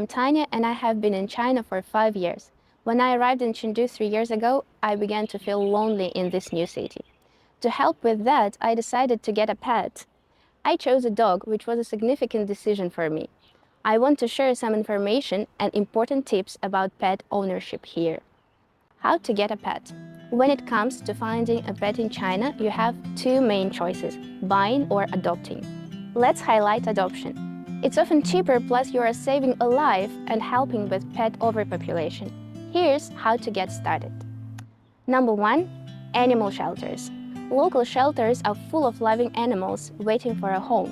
I'm Tanya and I have been in China for 5 years. When I arrived in Chengdu 3 years ago, I began to feel lonely in this new city. To help with that, I decided to get a pet. I chose a dog, which was a significant decision for me. I want to share some information and important tips about pet ownership here. How to get a pet. When it comes to finding a pet in China, you have two main choices, buying or adopting. Let's highlight adoption. It's often cheaper, plus you are saving a life and helping with pet overpopulation. Here's how to get started. Number 1. Animal shelters. Local shelters are full of loving animals waiting for a home.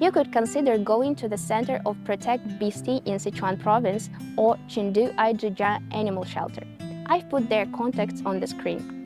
You could consider going to the Center of Protect Beastie in Sichuan Province or Chengdu Aizhijia Animal Shelter. I've put their contacts on the screen.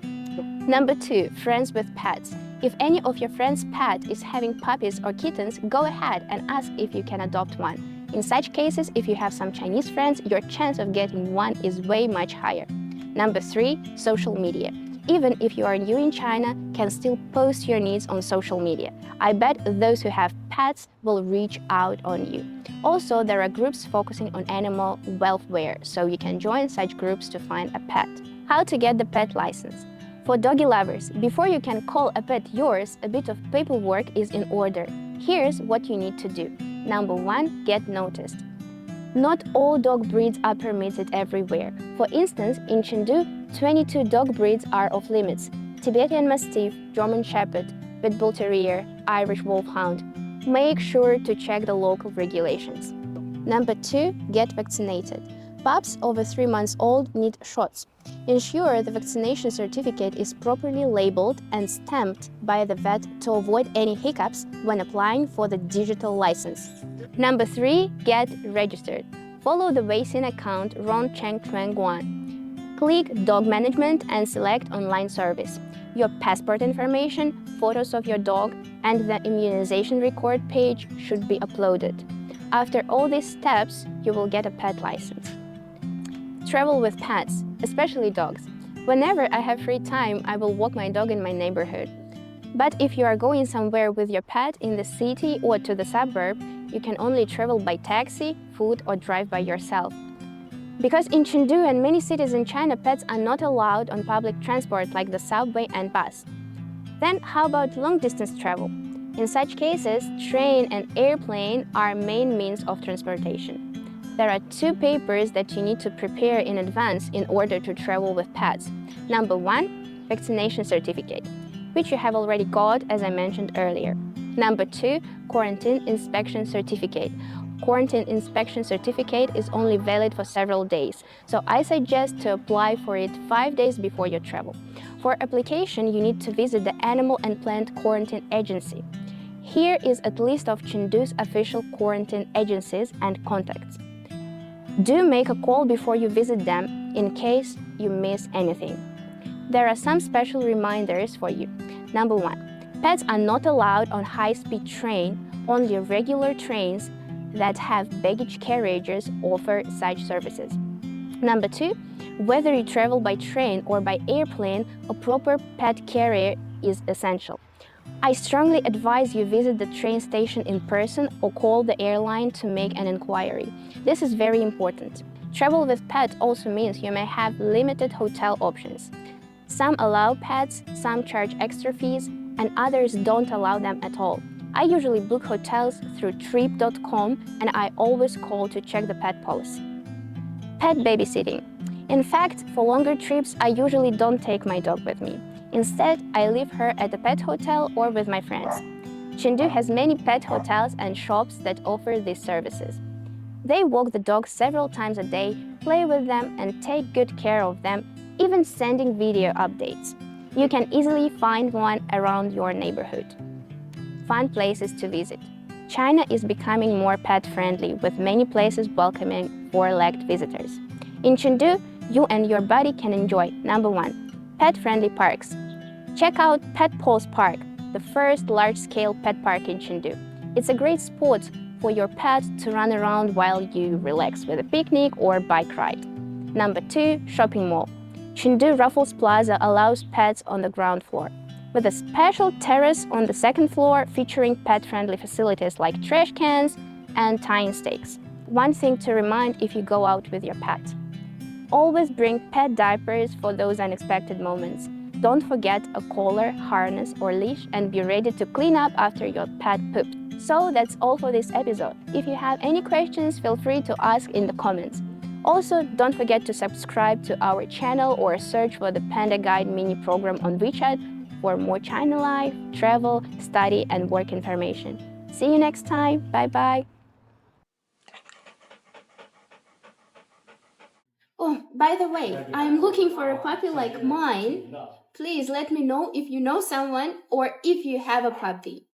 Number 2. Friends with pets. If any of your friends' pet is having puppies or kittens, go ahead and ask if you can adopt one. In such cases, if you have some Chinese friends, your chance of getting one is way much higher. Number 3. Social media. Even if you are new in China, can still post your needs on social media. I bet those who have pets will reach out on you. Also, there are groups focusing on animal welfare, so you can join such groups to find a pet. How to get the pet license. For doggy lovers, before you can call a pet yours, a bit of paperwork is in order. Here's what you need to do. Number 1. Get noticed. Not all dog breeds are permitted everywhere. For instance, in Chengdu, 22 dog breeds are off limits: Tibetan Mastiff, German Shepherd, Pit Bull Terrier, Irish Wolfhound. Make sure to check the local regulations. Number 2. Get vaccinated. Pups over 3 months old need shots. Ensure the vaccination certificate is properly labeled and stamped by the vet to avoid any hiccups when applying for the digital license. Number 3. Get registered. Follow the Weixin account Ron Cheng Chuan Guan. Click Dog Management and select Online Service. Your passport information, photos of your dog, and the immunization record page should be uploaded. After all these steps, you will get a pet license. Travel with pets, especially dogs. Whenever I have free time, I will walk my dog in my neighborhood. But if you are going somewhere with your pet in the city or to the suburb, you can only travel by taxi, foot, or drive by yourself. Because in Chengdu and many cities in China, pets are not allowed on public transport like the subway and bus. Then how about long-distance travel? In such cases, train and airplane are main means of transportation. There are 2 papers that you need to prepare in advance in order to travel with pets. Number 1. Vaccination certificate, which you have already got, as I mentioned earlier. Number 2. Quarantine inspection certificate. Quarantine inspection certificate is only valid for several days, so I suggest to apply for it 5 days before your travel. For application, you need to visit the Animal and Plant Quarantine Agency. Here is a list of Chengdu's official quarantine agencies and contacts. Do make a call before you visit them in case you miss anything. There are some special reminders for you. Number 1. Pets are not allowed on high-speed train. Only regular trains that have baggage carriages offer such services. Number 2. Whether you travel by train or by airplane, a proper pet carrier is essential. I strongly advise you visit the train station in person or call the airline to make an inquiry. This is very important. Travel with pets also means you may have limited hotel options. Some allow pets, some charge extra fees, and others don't allow them at all. I usually book hotels through trip.com and I always call to check the pet policy. Pet babysitting. In fact, for longer trips, I usually don't take my dog with me. Instead, I leave her at the pet hotel or with my friends. Chengdu has many pet hotels and shops that offer these services. They walk the dog several times a day, play with them, and take good care of them, even sending video updates. You can easily find one around your neighborhood. Fun places to visit. China is becoming more pet-friendly, with many places welcoming four-legged visitors. In Chengdu, you and your buddy can enjoy Number 1. Pet-friendly parks. Check out Pet Paws Park, the first large-scale pet park in Chengdu. It's a great spot for your pet to run around while you relax with a picnic or bike ride. Number 2. Shopping mall. Chengdu Raffles Plaza allows pets on the ground floor, with a special terrace on the second floor featuring pet-friendly facilities like trash cans and tying stakes. one thing to remind if you go out with your pet. Always bring pet diapers for those unexpected moments. Don't forget a collar, harness, or leash, and be ready to clean up after your pet pooped. So that's all for this episode. If you have any questions, feel free to ask in the comments. Also, don't forget to subscribe to our channel or search for the Panda Guide mini program on WeChat for more China life, travel, study, and work information. See you next time. Bye bye. Oh, by the way, I'm looking for a puppy like mine. Please let me know if you know someone or if you have a puppy.